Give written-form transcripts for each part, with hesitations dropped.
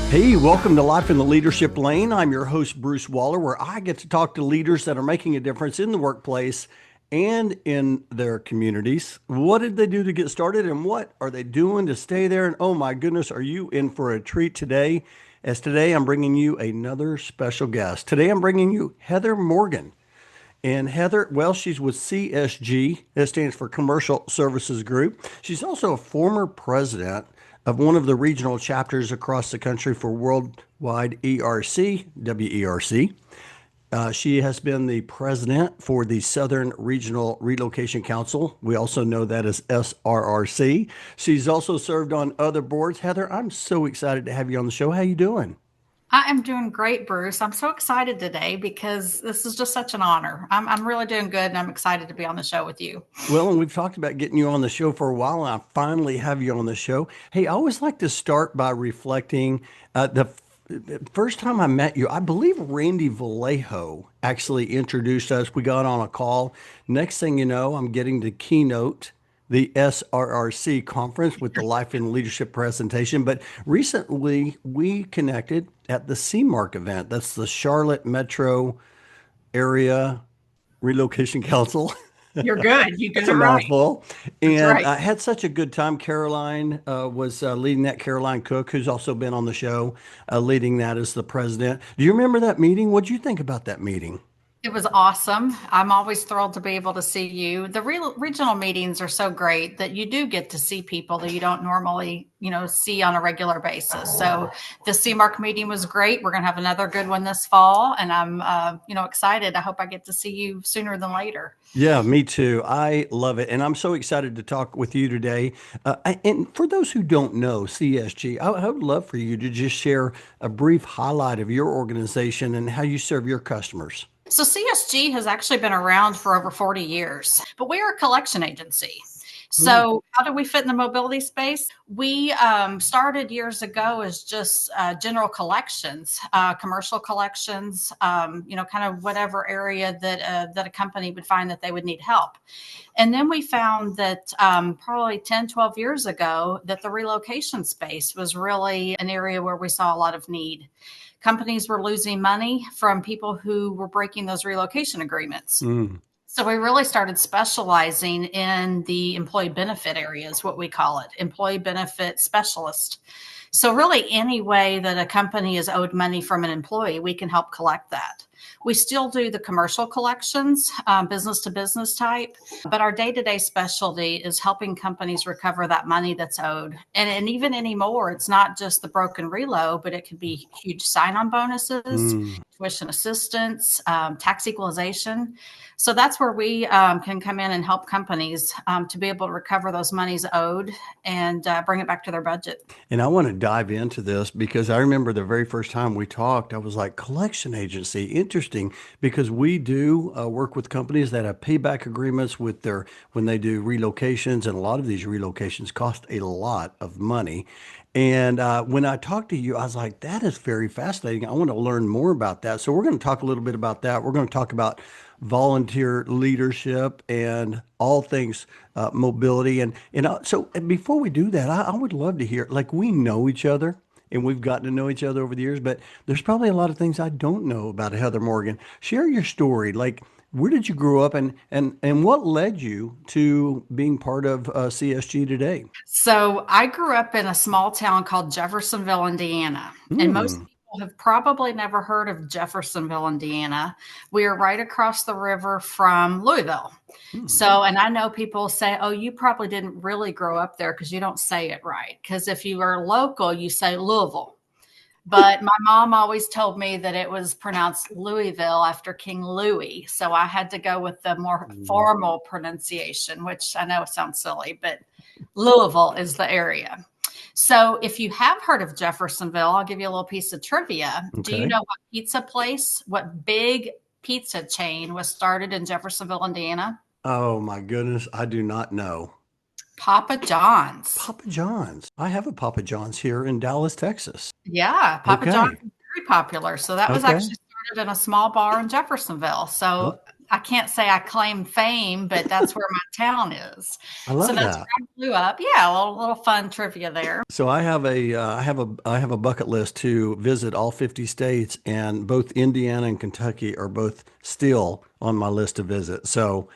Hey, welcome to Life in the Leadership Lane. I'm your host, Bruce Waller, where I get to talk to leaders that are making a difference in the workplace and in their communities. What did they do to get started and what are they doing to stay there? And oh my goodness, are you in for a treat today? As today, I'm bringing you another special guest. Today, I'm bringing you Heather Morgan. And Heather, well, she's with CSG, that stands for Commercial Services Group. She's also a former president of one of the regional chapters across the country for Worldwide ERC, WERC. She has been the president for the Southern Regional Relocation Council. We also know that as SRRC. She's also served on other boards. Heather, I'm so excited to have you on the show. How you doing? I am doing great, Bruce. I'm so excited today because this is just such an honor. I'm really doing good and I'm excited to be on the show with you. Well, and we've talked about getting you on the show for a while, and I finally have you on the show. Hey, I always like to start by reflecting first time I met you. I believe Randy Vallejo actually introduced us. We got on a call. Next thing you know, I'm getting to keynote the SRRC conference with the Life in Leadership presentation. But recently, we connected at the CMARC event. That's the Charlotte Metro Area Relocation Council. You're good. You got That's it a right. mouthful. That's And right. I had such a good time. Caroline was leading that. Caroline Cook, who's also been on the show, leading that as the president. Do you remember that meeting? What did you think about that meeting? It was awesome. I'm always thrilled to be able to see you. The regional meetings are so great that you do get to see people that you don't normally, see on a regular basis. So the CMARC meeting was great. We're going to have another good one this fall, and I'm, excited. I hope I get to see you sooner than later. Yeah, me too. I love it. And I'm so excited to talk with you today. And for those who don't know CSG, I would love for you to just share a brief highlight of your organization and how you serve your customers. So CSG has actually been around for over 40 years, but we are a collection agency. Hmm. So how do we fit in the mobility space? We started years ago as just general collections, commercial collections, kind of whatever area that a company would find that they would need help. And then we found that probably 10, 12 years ago, that the relocation space was really an area where we saw a lot of need. Companies were losing money from people who were breaking those relocation agreements. Mm. So we really started specializing in the employee benefit areas, what we call it, employee benefit specialist. So really any way that a company is owed money from an employee, we can help collect that. We still do the commercial collections, business to business type, but our day-to-day specialty is helping companies recover that money that's owed. And even anymore, it's not just the broken reload, but it could be huge sign-on bonuses, Mm. tuition assistance, tax equalization. So that's where we can come in and help companies to be able to recover those monies owed and bring it back to their budget. And I want to dive into this because I remember the very first time we talked, I was like, collection agency, interesting, because we do work with companies that have payback agreements with when they do relocations, and a lot of these relocations cost a lot of money. And when I talked to you, I was like, that is very fascinating. I want to learn more about that. So we're going to talk a little bit about that. We're going to talk about volunteer leadership and all things mobility. And before we do that, I would love to hear, like, we know each other and we've gotten to know each other over the years, but there's probably a lot of things I don't know about Heather Morgan. Share your story. Like, where did you grow up and what led you to being part of CSG today? So I grew up in a small town called Jeffersonville, Indiana. And most Hmm. people have probably never heard of Jeffersonville, Indiana. We are right across the river from Louisville. Hmm. So, and I know people say, oh, you probably didn't really grow up there because you don't say it right. Because if you are local, you say Louisville. But my mom always told me that it was pronounced Louisville after King Louis. So I had to go with the more formal pronunciation, which I know sounds silly, but Louisville is the area. So if you have heard of Jeffersonville, I'll give you a little piece of trivia. Do you Okay. know what big pizza chain was started in Jeffersonville, Indiana? Oh my goodness, I do not know. Papa John's. Papa John's. I have a Papa John's here in Dallas, Texas. Yeah, Papa John's Okay. is very popular. So that was Okay. actually started in a small bar in Jeffersonville. So Oh. I can't say I claim fame, but that's where my town is. I So love that's where that. I grew up. Yeah, a little fun trivia there. So I have a bucket list to visit all 50 states, and both Indiana and Kentucky are both still on my list to visit. So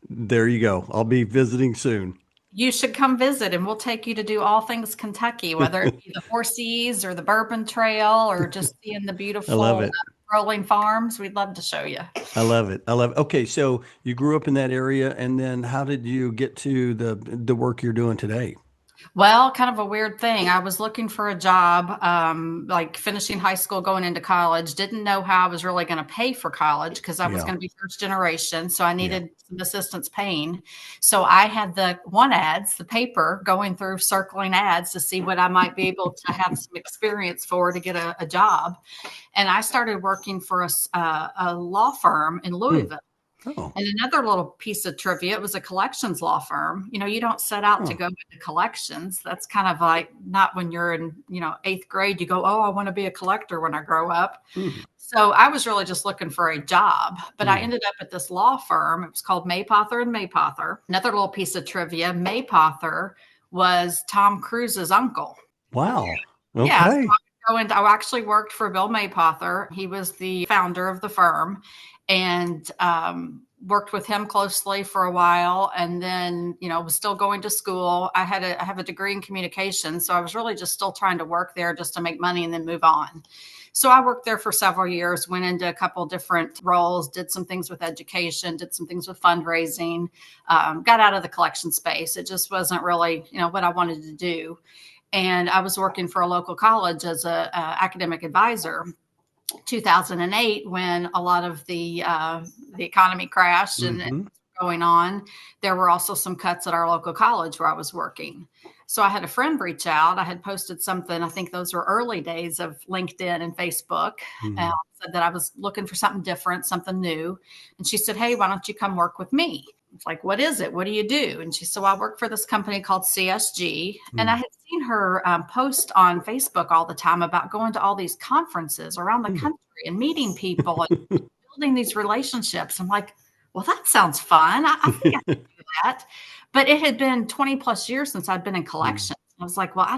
there you go. I'll be visiting soon. You should come visit and we'll take you to do all things Kentucky, whether it be the Horsies or the Bourbon Trail or just seeing the I love beautiful it. rolling farms. We'd love to show you. I love it. I love it. Okay, so you grew up in that area, and then how did you get to the work you're doing today? Well, kind of a weird thing. I was looking for a job, like finishing high school, going into college. Didn't know how I was really going to pay for college because I was Yeah, going to be first generation. So I yeah. needed some assistance paying. So I had the one ads, the paper, going through circling ads to see what I might be able to have some experience for to get a job. And I started working for a law firm in Hmm. Louisville. Oh, And another little piece of trivia, it was a collections law firm. You don't set out to oh. go into collections. That's kind of like not when you're in, eighth grade, you go, oh, I want to be a collector when I grow up. Hmm. So I was really just looking for a job, but I Hmm. ended up at this law firm. It was called Maypother and Maypother. Another little piece of trivia, Maypother was Tom Cruise's uncle. Wow. Yeah, so Okay. I actually worked for Bill Maypother. He was the founder of the firm, and worked with him closely for a while. And then, was still going to school. I have a degree in communication, so I was really just still trying to work there just to make money and then move on. So I worked there for several years, went into a couple different roles, did some things with education, did some things with fundraising, got out of the collection space. It just wasn't really, what I wanted to do. And I was working for a local college as a academic advisor. 2008, when a lot of the economy crashed and Hmm. going on, there were also some cuts at our local college where I was working. So I had a friend reach out. I had posted something. I think those were early days of LinkedIn and Facebook. Hmm. Said that I was looking for something different, something new. And she said, "Hey, why don't you come work with me?" It's like, "What is it? What do you do?" And she said, "Well, I work for this company called CSG." And I Hmm. had seen her post on Facebook all the time about going to all these conferences around the Hmm. country and meeting people and building these relationships. I'm like, well, that sounds fun. I think I can do that. But it had been 20 plus years since I'd been in Hmm. collections. I was like, well, I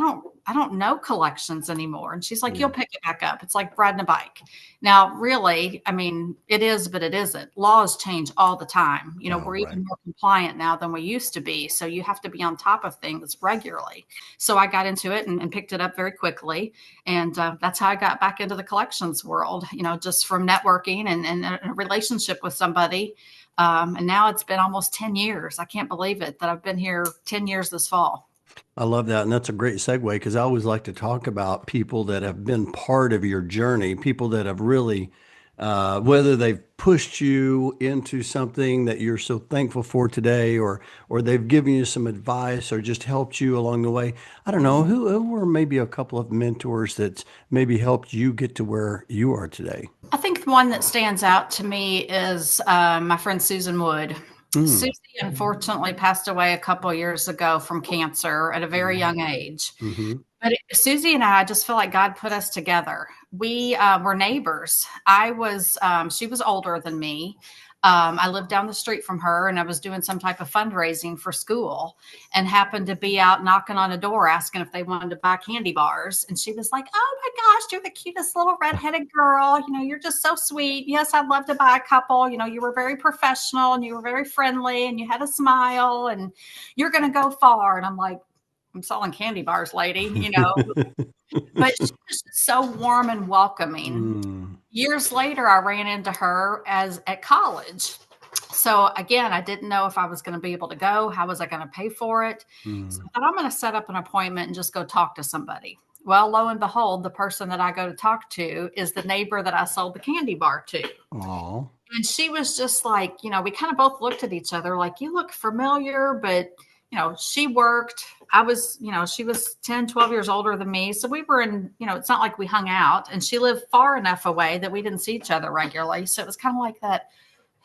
don't know collections anymore. And she's like, you'll Yeah. pick it back up. It's like riding a bike. Now, really, I mean, it is, but it isn't. Laws change all the time. Oh, We're right. even more compliant now than we used to be. So you have to be on top of things regularly. So I got into it and picked it up very quickly. And that's how I got back into the collections world, just from networking and a relationship with somebody. And now it's been almost 10 years. I can't believe it that I've been here 10 years this fall. I love that. And that's a great segue because I always like to talk about people that have been part of your journey, people that have really, whether they've pushed you into something that you're so thankful for today, or they've given you some advice or just helped you along the way. I don't know, who were maybe a couple of mentors that maybe helped you get to where you are today? I think the one that stands out to me is my friend Susan Wood. Mm. Susie unfortunately passed away a couple years ago from cancer at a very young age. Mm-hmm. But Susie and I just feel like God put us together. We were neighbors. She was older than me. I lived down the street from her and I was doing some type of fundraising for school and happened to be out knocking on a door asking if they wanted to buy candy bars. And she was like, "Oh my gosh, you're the cutest little redheaded girl. You're just so sweet. Yes, I'd love to buy a couple. You were very professional and you were very friendly and you had a smile and you're going to go far." And I'm like, "I'm selling candy bars, lady. But she was just so warm and welcoming. Mm. Years later, I ran into her as at college. So again, I didn't know if I was going to be able to go. How was I going to pay for it? So Mm. I thought I'm going to set up an appointment and just go talk to somebody. Well, lo and behold, the person that I go to talk to is the neighbor that I sold the candy bar to. Aw. And she was just like, we kind of both looked at each other like, you look familiar, but, she worked. She was 10, 12 years older than me. So we were it's not like we hung out, and she lived far enough away that we didn't see each other regularly. So it was kind of like that.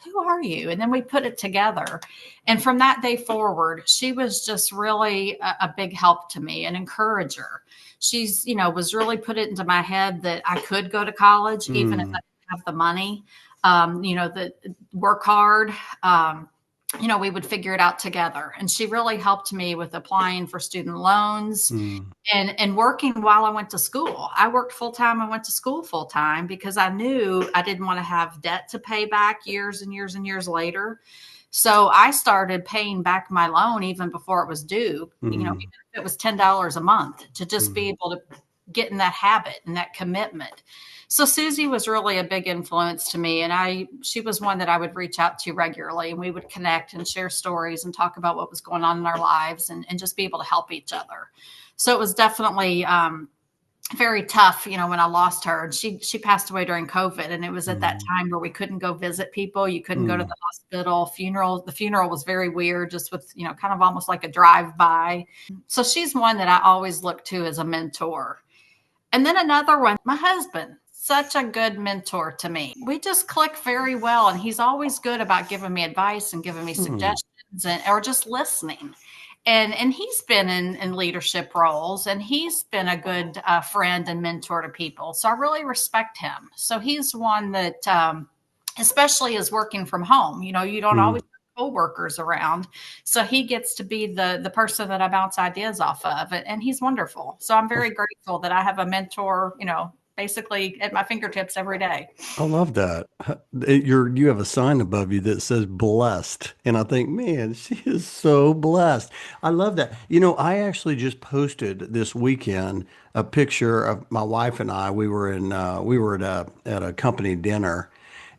Who are you? And then we put it together. And from that day forward, she was just really a big help to me, an encourager. Was really put it into my head that I could go to college, even if I Mm. didn't have the money. that work hard. We would figure it out together. And she really helped me with applying for student loans Mm. and working while I went to school. I worked full time and went to school full time because I knew I didn't want to have debt to pay back years and years and years later. So I started paying back my loan even before it was due, even Mm. if it was $10 a month, to just be Mm. able to get in that habit and that commitment. So Susie was really a big influence to me. And she was one that I would reach out to regularly, and we would connect and share stories and talk about what was going on in our lives, and just be able to help each other. So it was definitely very tough, when I lost her. And she passed away during COVID, and it was at that Mm. time where we couldn't go visit people. You couldn't go to Mm. the hospital. The funeral was very weird, just with, kind of almost like a drive-by. So she's one that I always look to as a mentor. And then another one, my husband, such a good mentor to me. We just click very well, and he's always good about giving me advice and giving me Mm. suggestions, or just listening. And he's been in leadership roles, and he's been a good friend and mentor to people. So I really respect him. So he's one that, especially as working from home, you don't Mm. always have coworkers around. So he gets to be the person that I bounce ideas off of, and he's wonderful. So I'm very grateful that I have a mentor, basically at my fingertips every day. I love that. You have a sign above you that says blessed. And I think, man, she is so blessed. I love that. I actually just posted this weekend a picture of my wife and I. We were at a company dinner,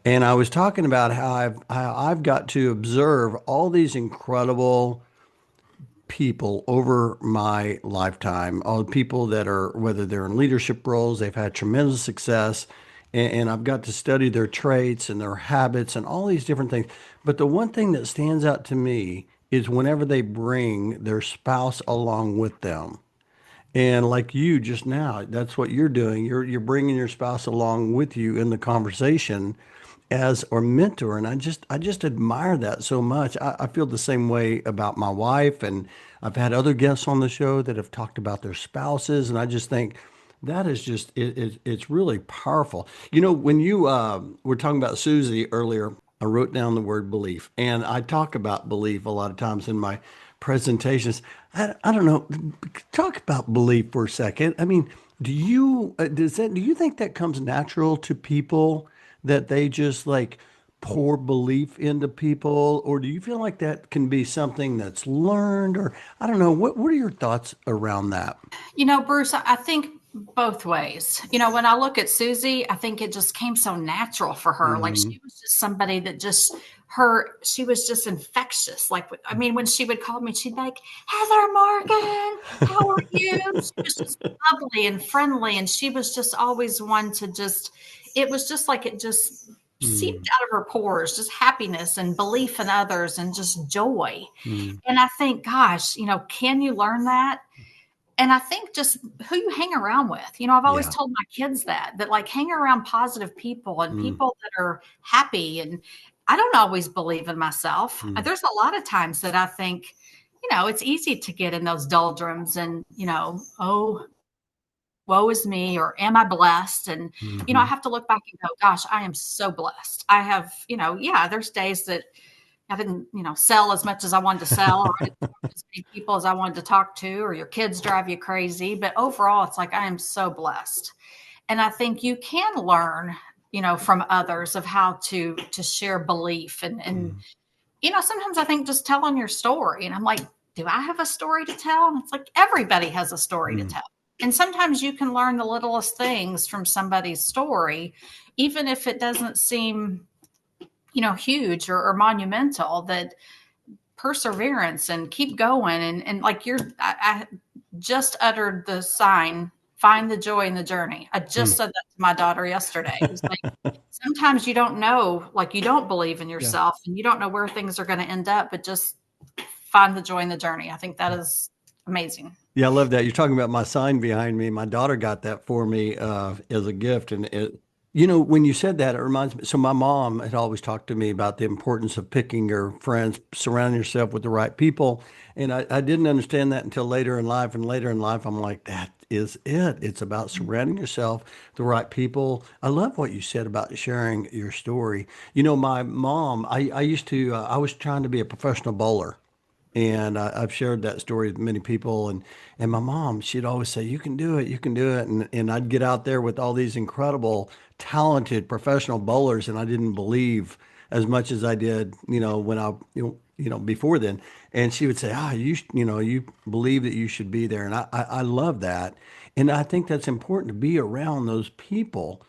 and I was talking about how I've got to observe all these incredible people over my lifetime, all the people that are, whether they're in leadership roles, they've had tremendous success, and I've got to study their traits and their habits and all these different things. But the one thing that stands out to me is whenever they bring their spouse along with them. And like you just now, that's what you're doing. You're bringing your spouse along with you in the conversation as or mentor, and I just admire that so much. I feel the same way about my wife, and I've had other guests on the show that have talked about their spouses, and I just think that is just it's really powerful. When you were talking about Susie earlier, I wrote down the word belief, and I talk about belief a lot of times in my presentations. I don't know. Talk about belief for a second. I mean, do you think that comes natural to people, that they just like pour belief into people, or do you feel like that can be something that's learned, or I don't know. What are your thoughts around that? Bruce, I think both ways. When I look at Susie, I think it just came so natural for her. Like, Mm. she was just somebody that she was just infectious. Like, I mean, when she would call me, she'd be like, Heather Morgan, how are you? She was just bubbly and friendly. And she was just always one to it was just like it just seeped Mm. out of her pores, just happiness and belief in others and just joy. Mm. And I think, gosh, can you learn that? And I think just who you hang around with. I've always Yeah. told my kids that like hang around positive people and Mm. people that are happy. And I don't always believe in myself. Mm. There's a lot of times that I think, it's easy to get in those doldrums and, oh, woe is me, or am I blessed? And, I Mhm. have to look back and go, gosh, I am so blessed. I have, yeah, there's days that I didn't, sell as much as I wanted to sell, or I didn't talk to as many people as I wanted to talk to, or your kids drive you crazy. But overall, it's like I am so blessed. And I think you can learn, from others of how to share belief. And Mm. sometimes I think just telling your story, and I'm like, do I have a story to tell? And it's like everybody has a story to Mm. tell. And sometimes you can learn the littlest things from somebody's story, even if it doesn't seem, huge or monumental. That perseverance and keep going, and like I just uttered the sign, find the joy in the journey. I just Mm. said that to my daughter yesterday. It was like, sometimes you don't know, like, you don't believe in Yeah. yourself and you don't know where things are going to end up, but just find the joy in the journey. I think that is amazing. Yeah, I love that. You're talking about my sign behind me. My daughter got that for me as a gift, and when you said that, it reminds me. So my mom had always talked to me about the importance of picking your friends, surrounding yourself with the right people, and I didn't understand that until later in life. And later in life, I'm like, that is it. It's about surrounding yourself the right people. I love what you said about sharing your story. You know, my mom, I used to, I was trying to be a professional bowler. And I've shared that story with many people. And my mom, she'd always say, you can do it, you can do it. And I'd get out there with all these incredible, talented professional bowlers, and I didn't believe as much as I did, when before then. And she would say, you believe that you should be there. And I love that. And I think that's important to be around those people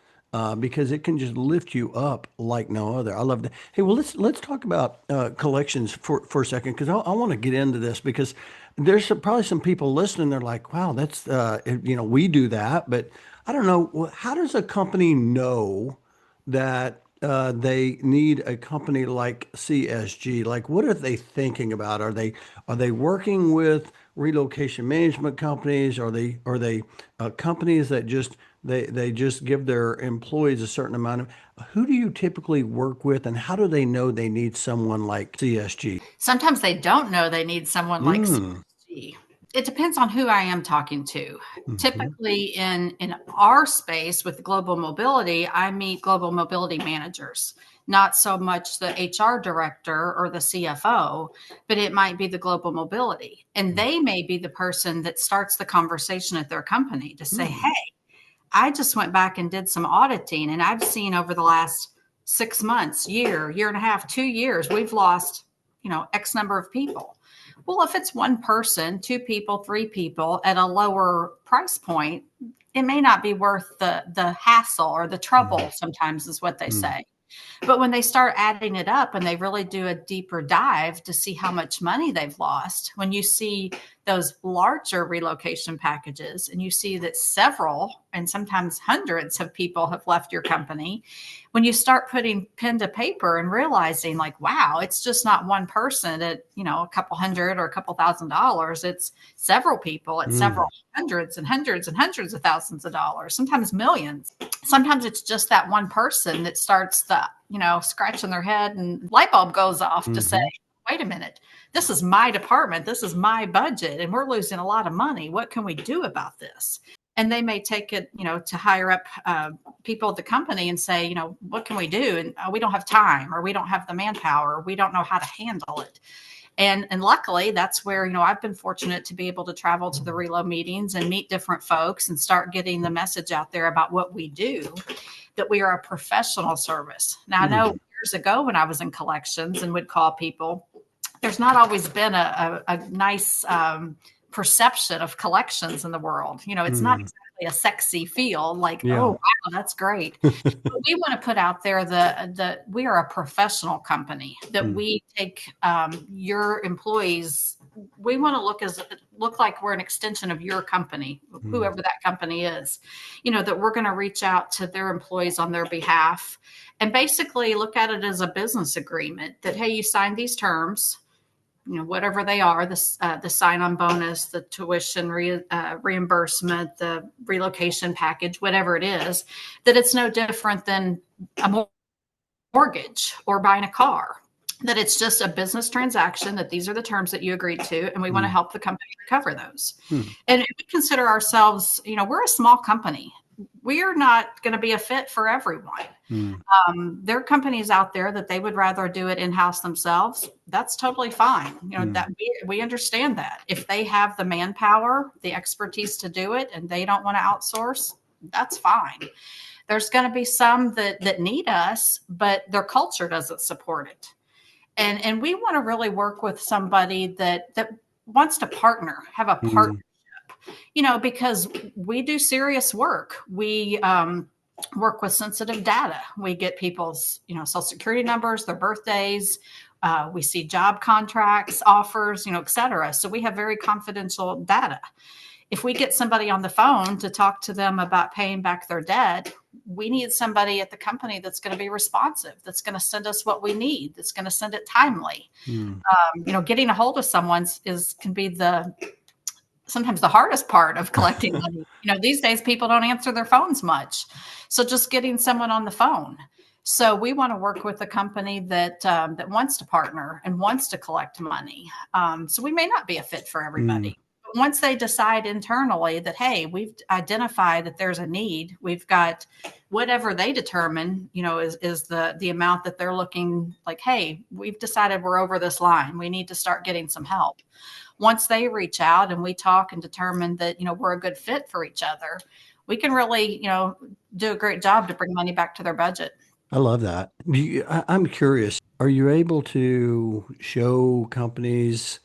because it can just lift you up like no other. I love that. Hey, well, let's talk about collections for a second because I want to get into this because there's probably some people listening. They're like, "Wow, that's we do that," but I don't know. How does a company know that they need a company like CSG? Like, what are they thinking about? Are they working with relocation management companies? Are they companies that they just give their employees a certain amount of? Who do you typically work with, and how do they know they need someone like CSG? Sometimes they don't know they need someone like Mm. CSG. It depends on who I am talking to. Hmm. Typically in our space with global mobility, I meet global mobility managers, not so much the HR director or the CFO, but it might be the global mobility. And they may be the person that starts the conversation at their company to say, Hmm. hey, I just went back and did some auditing, and I've seen over the last 6 months, year and a half, 2 years, we've lost, X number of people. Well, if it's one person, two people, three people at a lower price point, it may not be worth the hassle or the trouble, sometimes is what they Hmm. say. But when they start adding it up and they really do a deeper dive to see how much money they've lost, when you see those larger relocation packages and you see that several and sometimes hundreds of people have left your company, when you start putting pen to paper and realizing like, wow, it's just not one person at, a couple hundred or a couple $1,000s. It's several people at Hmm. several hundreds and hundreds and hundreds of thousands of dollars, sometimes millions. Sometimes it's just that one person that starts the, scratching their head and light bulb goes off to say, Hmm. wait a minute, this is my department. This is my budget and we're losing a lot of money. What can we do about this? And they may take it, to higher up people at the company and say, what can we do? And we don't have time, or we don't have the manpower, or we don't know how to handle it. And luckily, that's where, I've been fortunate to be able to travel to the Relo meetings and meet different folks and start getting the message out there about what we do, that we are a professional service. Now, I know years ago when I was in collections and would call people, there's not always been a nice perception of collections in the world. It's not Hmm. exactly a sexy feel like, oh, Yeah. wow, that's great. But we want to put out there the we are a professional company, that Hmm. we take your employees. We want to look like we're an extension of your company, Hmm. whoever that company is, that we're going to reach out to their employees on their behalf and basically look at it as a business agreement that, hey, you signed these terms, whatever they are, the sign-on bonus, the tuition reimbursement, the relocation package, whatever it is, that it's no different than a mortgage or buying a car, that it's just a business transaction, that these are the terms that you agreed to, and we want to Hmm. help the company recover those. Hmm. And we consider ourselves, we're a small company. We are not going to be a fit for everyone. Hmm. There are companies out there that they would rather do it in-house themselves. That's totally fine. Hmm. That we understand that. If they have the manpower, the expertise to do it, and they don't want to outsource, that's fine. There's going to be some that need us, but their culture doesn't support it. And we want to really work with somebody that wants to partner, have a Hmm. partner, because we do serious work. We work with sensitive data. We get people's, social security numbers, their birthdays. We see job contracts, offers, et cetera. So we have very confidential data. If we get somebody on the phone to talk to them about paying back their debt, we need somebody at the company that's going to be responsive, that's going to send us what we need, that's going to send it timely. Hmm. Getting a hold of someone can be sometimes the hardest part of collecting money. These days people don't answer their phones much. So just getting someone on the phone. So we want to work with a company that wants to partner and wants to collect money. So we may not be a fit for Hmm. everybody, Once they decide internally that, hey, we've identified that there's a need, we've got whatever they determine, is the amount that they're looking like, hey, we've decided we're over this line. We need to start getting some help. Once they reach out and we talk and determine that, we're a good fit for each other, we can really, do a great job to bring money back to their budget. I love that. I'm curious, are you able to show companies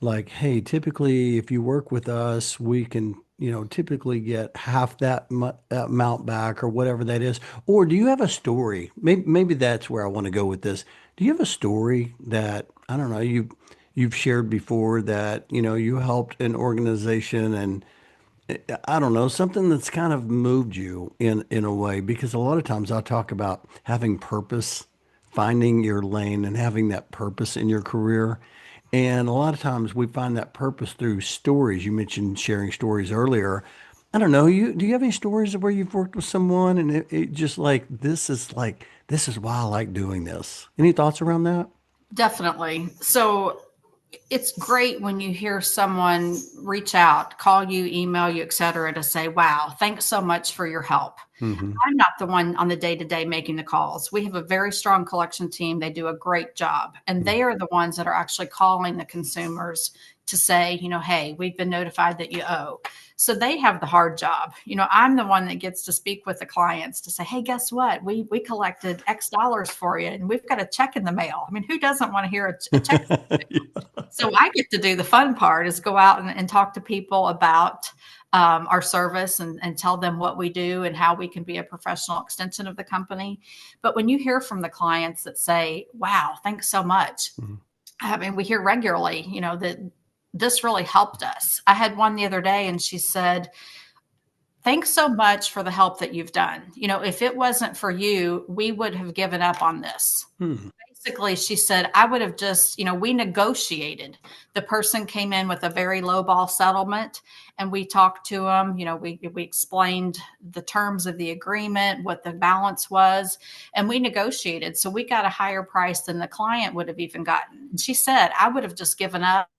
like, hey, typically if you work with us, we can, typically get half that amount back or whatever that is? Or do you have a story? Maybe that's where I want to go with this. Do you have a story that, I don't know, you've shared before that, you helped an organization and I don't know, something that's kind of moved you in a way, because a lot of times I talk about having purpose, finding your lane and having that purpose in your career. And a lot of times we find that purpose through stories. You mentioned sharing stories earlier. I don't know, do you have any stories of where you've worked with someone and it just like this is why I like doing this. Any thoughts around that? Definitely. So it's great when you hear someone reach out, call you, email you, et cetera, to say, wow, thanks so much for your help. Mm-hmm. I'm not the one on the day-to-day making the calls. We have a very strong collection team. They do a great job. And they are the ones that are actually calling the consumers to say, hey, we've been notified that you owe. So they have the hard job. I'm the one that gets to speak with the clients to say, hey, guess what? We collected X dollars for you and we've got a check in the mail. I mean, who doesn't want to hear a check? So I get to do the fun part, is go out and talk to people about our service and tell them what we do and how we can be a professional extension of the company. But when you hear from the clients that say, wow, thanks so much. Mm-hmm. I mean, we hear regularly, that this really helped us. I had one the other day and she said, thanks so much for the help that you've done. If it wasn't for you, we would have given up on this. Hmm. Basically, she said, I would have just, we negotiated. The person came in with a very low ball settlement and we talked to them. We explained the terms of the agreement, what the balance was, and we negotiated. So we got a higher price than the client would have even gotten. And she said, I would have just given up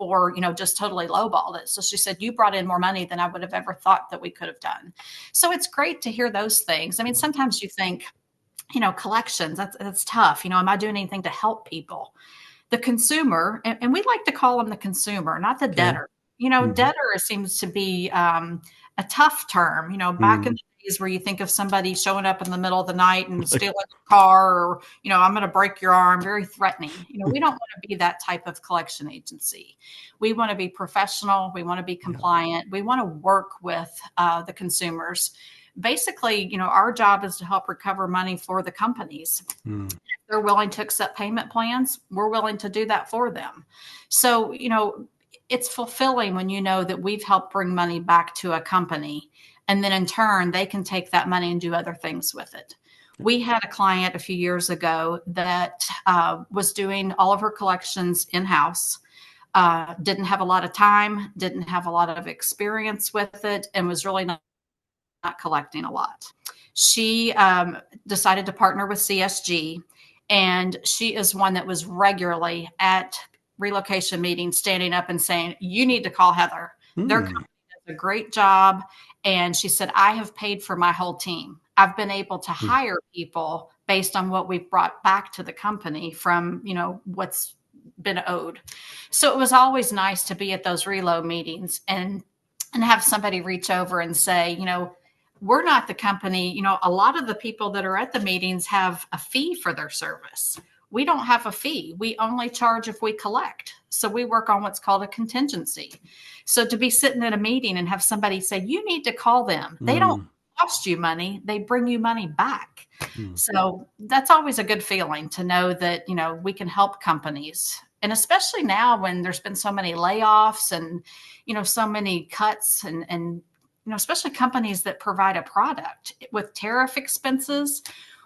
or, just totally lowballed it. So she said, you brought in more money than I would have ever thought that we could have done. So it's great to hear those things. I mean, sometimes you think, collections, that's tough. Am I doing anything to help people? The consumer, and we like to call them the consumer, not the debtor. Mm-hmm. Debtor seems to be a tough term. Back in the days where you think of somebody showing up in the middle of the night and stealing a car, or, I'm going to break your arm, very threatening. We don't want to be that type of collection agency. We want to be professional. We want to be compliant. We want to work with the consumers. Basically, our job is to help recover money for the companies. If they're willing to accept payment plans, we're willing to do that for them. So, it's fulfilling when you know that we've helped bring money back to a company, and then in turn, they can take that money and do other things with it. We had a client a few years ago that was doing all of her collections in-house, didn't have a lot of time, didn't have a lot of experience with it, and was really not collecting a lot. She decided to partner with CSG, and she is one that was regularly at relocation meetings standing up and saying, you need to call Heather. Their company does a great job. And she said, I have paid for my whole team. I've been able to hire people based on what we've brought back to the company from, what's been owed. So it was always nice to be at those relo meetings and have somebody reach over and say, we're not the company. A lot of the people that are at the meetings have a fee for their service. We don't have a fee. We only charge if we collect. So we work on what's called a contingency. So to be sitting at a meeting and have somebody say, you need to call them. They don't cost you money. They bring you money back. So that's always a good feeling to know that, we can help companies. And especially now when there's been so many layoffs and, so many cuts and especially companies that provide a product with tariff expenses,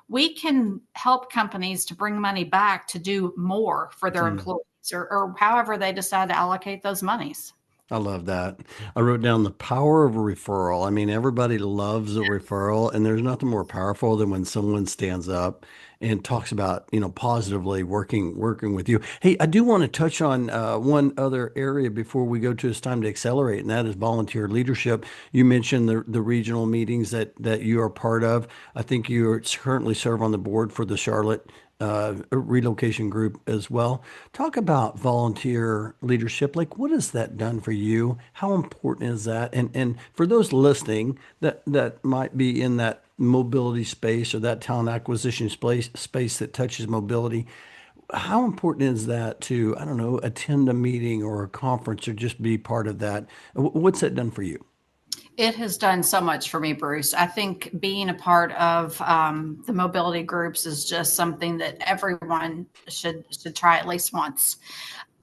we can help companies to bring money back to do more for their employees or however they decide to allocate those monies. I love that. I wrote down the power of a referral. I mean, everybody loves a referral, and there's nothing more powerful than when someone stands up and talks about, positively working with you. Hey, I do want to touch on one other area before we go to It's Time to Accelerate, and that is volunteer leadership. You mentioned the regional meetings that you are part of. I think you currently serve on the board for the Charlotte relocation group as well. Talk about volunteer leadership. Like, what has that done for you? How important is that? And for those listening that might be in that mobility space or that talent acquisition space that touches mobility, how important is that to, I don't know, attend a meeting or a conference or just be part of that? What's that done for you? It has done so much for me, Bruce. I think being a part of the mobility groups is just something that everyone should try at least once.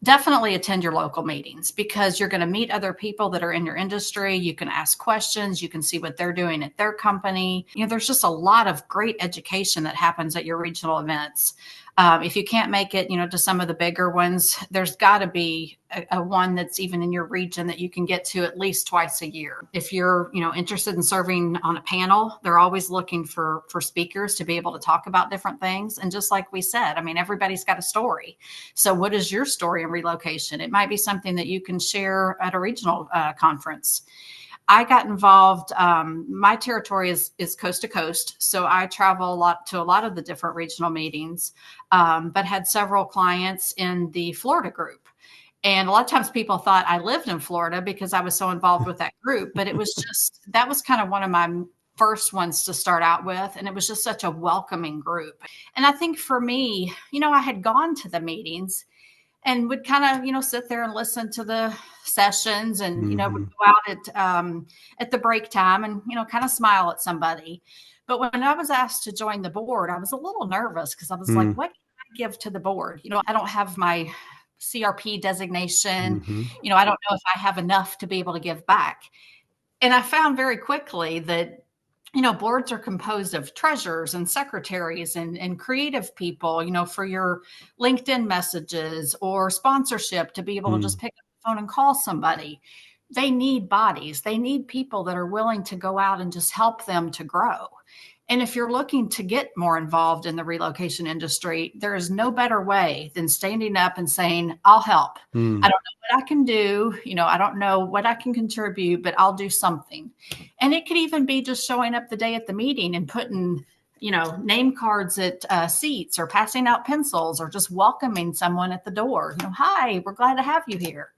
Definitely attend your local meetings because you're going to meet other people that are in your industry. You can ask questions. You can see what they're doing at their company. There's just a lot of great education that happens at your regional events. If you can't make it, to some of the bigger ones, there's got to be a one that's even in your region that you can get to at least twice a year. If you're, interested in serving on a panel, they're always looking for speakers to be able to talk about different things. And just like we said, I mean, everybody's got a story. So what is your story in relocation? It might be something that you can share at a regional conference. I got involved. My territory is coast to coast, so I travel a lot of the different regional meetings, but had several clients in the Florida group. And a lot of times people thought I lived in Florida because I was so involved with that group, but that was kind of one of my first ones to start out with. And it was just such a welcoming group. And I think for me, I had gone to the meetings and would kind of, sit there and listen to the sessions and, would Hmm. go out at the break time and, kind of smile at somebody. But when I was asked to join the board, I was a little nervous because I was like, what can I give to the board? I don't have my CRP designation. Mm-hmm. I don't know if I have enough to be able to give back. And I found very quickly that boards are composed of treasurers and secretaries and creative people, for your LinkedIn messages or sponsorship to be able to just pick up the phone and call somebody. They need bodies. They need people that are willing to go out and just help them to grow. And if you're looking to get more involved in the relocation industry, there is no better way than standing up and saying, I'll help. I Mm. don't know what I can do. I don't know what I can contribute, but I'll do something. And it could even be just showing up the day at the meeting and putting, name cards at seats or passing out pencils or just welcoming someone at the door. Hi, we're glad to have you here.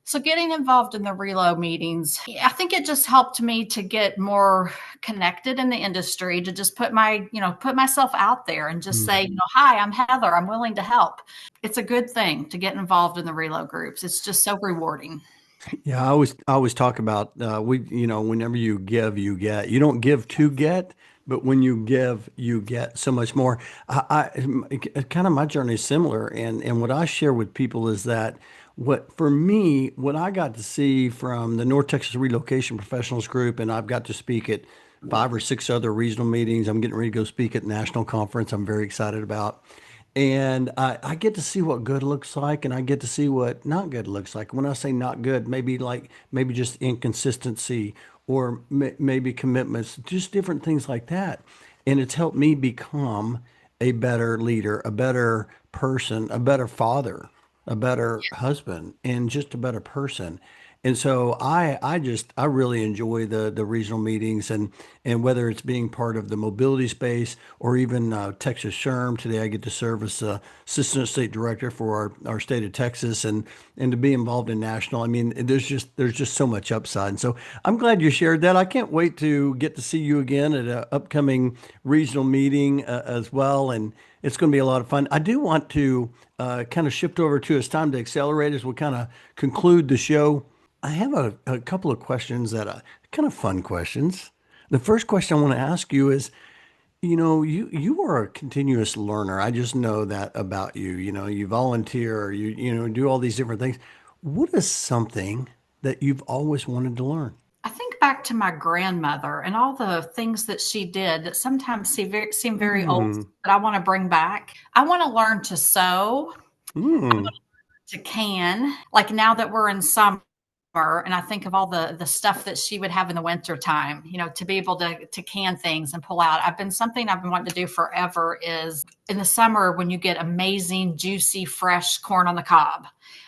So getting involved in the reload meetings, I think it just helped me to get more connected in the industry, to just put myself out there and just say, hi, I'm Heather. I'm willing to help. It's a good thing to get involved in the reload groups. It's just so rewarding. Yeah, I always talk about whenever you give, you get. You don't give to get, but when you give, you get so much more. Kind of my journey is similar, and what I share with people is that what I got to see from the North Texas Relocation Professionals Group, and I've got to speak at 5 or 6 other regional meetings. I'm getting ready to go speak at national conference. I'm very excited about. And I get to see what good looks like, and I get to see what not good looks like. When I say not good, maybe just inconsistency or maybe commitments, just different things like that. And it's helped me become a better leader, a better person, a better father, a better husband, and just a better person. And so I really enjoy the regional meetings and whether it's being part of the mobility space or even Texas SHRM. Today I get to serve as assistant state director for our state of Texas and to be involved in national. I mean, there's just so much upside. And so I'm glad you shared that. I can't wait to get to see you again at an upcoming regional meeting as well. And it's going to be a lot of fun. I do want to kind of shift over to It's Time to Accelerate as we kind of conclude the show. I have a couple of questions that are kind of fun questions. The first question I want to ask you is, you are a continuous learner. I just know that about you. You volunteer, do all these different things. What is something that you've always wanted to learn? I think back to my grandmother and all the things that she did that sometimes seem very old, Mm, but I want to bring back. I want to learn to sew, mm, to can. Like now that we're in summer, and I think of all the stuff that she would have in the winter time, to be able to can things and pull out. Something I've been wanting to do forever is in the summer when you get amazing, juicy, fresh corn on the cob.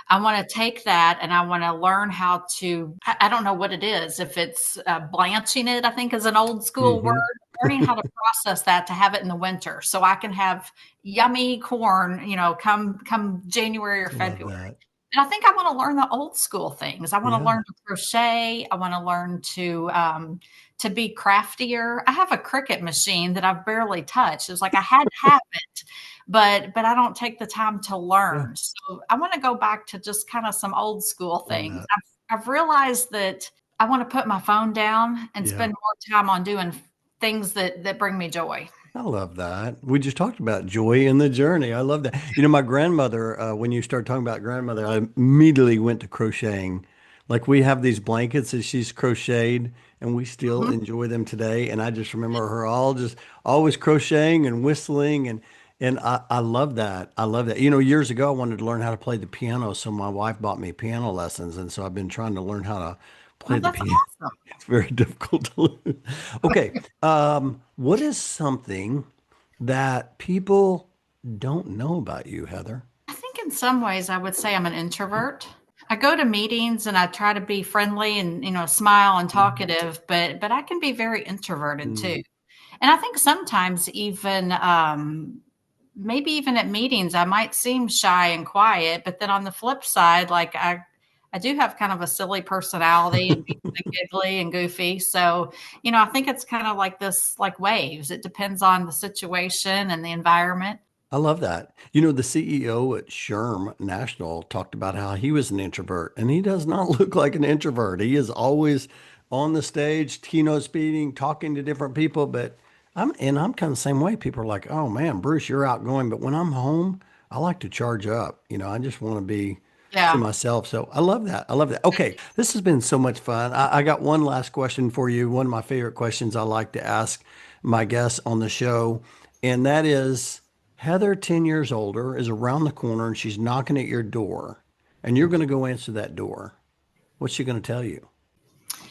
I want to take that and I want to learn how to, I don't know what it is. If it's blanching it, I think is an old school word, Hmm. learning how to process that to have it in the winter so I can have yummy corn, come January or I love February. that. And I think I want to learn the old school things. I want to Yeah. learn to crochet. I want to learn to be craftier. I have a Cricut machine that I've barely touched. It's like I had to have it, but I don't take the time to Yeah. learn. So I want to go back to just kind of some old school Love things. that. I've realized that I want to put my phone down and Yeah. spend more time on doing things that bring me joy. I love that. We just talked about joy in the journey. I love that. My grandmother, when you start talking about grandmother, I immediately went to crocheting. Like we have these blankets that she's crocheted and we still Mhm. enjoy them today. And I just remember her all just always crocheting and whistling and I love that. I love that. Years ago I wanted to learn how to play the piano, so my wife bought me piano lessons. And so I've been trying to learn how to play Oh, the that's piano. awesome. It's very difficult to learn. Okay. What is something that people don't know about you, Heather? I think in some ways I would say I'm an introvert. I go to meetings and I try to be friendly and smile and Mhm. talkative, but I can be very introverted Mm, too. And I think sometimes even maybe even at meetings I might seem shy and quiet, but then on the flip side, like I do have kind of a silly personality and be kind of giggly and goofy. So, I think it's kind of like this, like waves. It depends on the situation and the environment. I love that. The CEO at Sherm National talked about how he was an introvert, and he does not look like an introvert. He is always on the stage, keynote speaking, talking to different people. But I'm kind of the same way. People are like, "Oh man, Bruce, you're outgoing," but when I'm home, I like to charge up. I just want to be to Yeah. myself. So I love that. I love that. Okay, this has been so much fun. I got one last question for you. One of my favorite questions I like to ask my guests on the show, and that is. Heather, 10 years older, is around the corner and she's knocking at your door, and you're going to go answer that door. What's she going to tell you?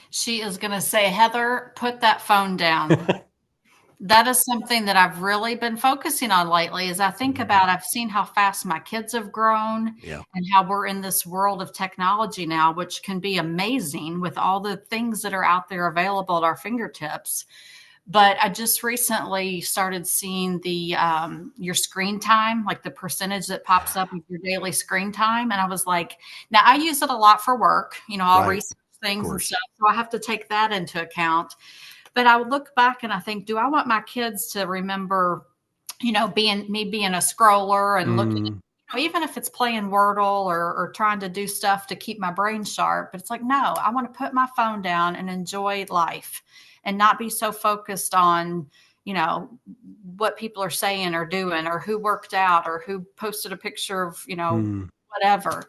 She is going to say, Heather, put that phone down. That is something that I've really been focusing on lately as I think Mhm. about I've seen how fast my kids have grown Yeah, and how we're in this world of technology now, which can be amazing with all the things that are out there available at our fingertips. But I just recently started seeing the your screen time, like the percentage that pops up of your daily screen time, and I was like, now I use it a lot for work. I'll right. research Of things and course. stuff, so I have to take that into account. But I would look back and I think, do I want my kids to remember, being a scroller and looking Mm, even if it's playing Wordle or trying to do stuff to keep my brain sharp, but it's like, no, I want to put my phone down and enjoy life and not be so focused on, you know, what people are saying or doing or who worked out or who posted a picture of, mm. whatever.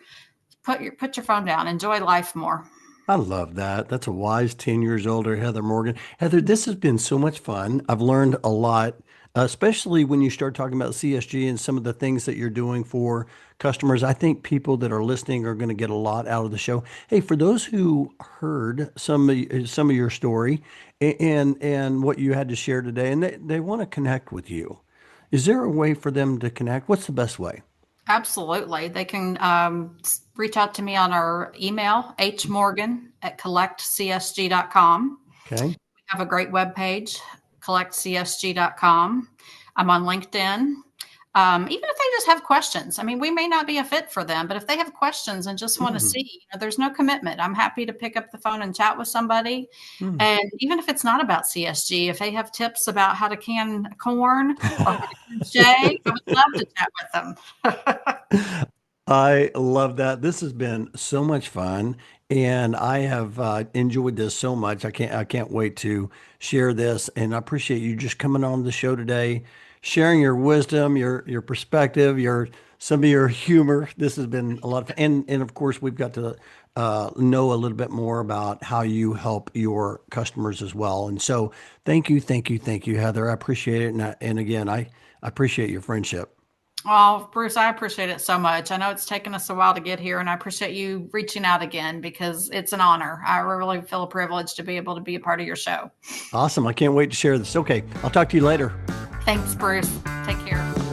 Put your phone down, enjoy life more. I love that. That's a wise 10 years older Heather Morgan. Heather, this has been so much fun. I've learned a lot, especially when you start talking about CSG and some of the things that you're doing for customers. I think people that are listening are going to get a lot out of the show. Hey, for those who heard some of your story and what you had to share today, and they want to connect with you, is there a way for them to connect? What's the best way? Absolutely. They can reach out to me on our email, hmorgan@collectcsg.com. Okay. We have a great webpage, collectcsg.com. I'm on LinkedIn. Even if they just have questions, I mean, we may not be a fit for them, but if they have questions and just want to Mm, see, there's no commitment. I'm happy to pick up the phone and chat with somebody. mm. And even if it's not about CSG, if they have tips about how to can corn or how to crochet, I would love to chat with them. I love that. This has been so much fun, and I have enjoyed this so much. I can't wait to share this, and I appreciate you just coming on the show today, sharing your wisdom, your perspective, your some of your humor. This has been a lot of fun, and of course we've got to know a little bit more about how you help your customers as well. And so, thank you, thank you, thank you, Heather. I appreciate it, and again, I appreciate your friendship. Well, Bruce, I appreciate it so much. I know it's taken us a while to get here, and I appreciate you reaching out again because it's an honor. I really feel privileged to be able to be a part of your show. Awesome. I can't wait to share this. Okay. I'll talk to you later. Thanks, Bruce. Take care.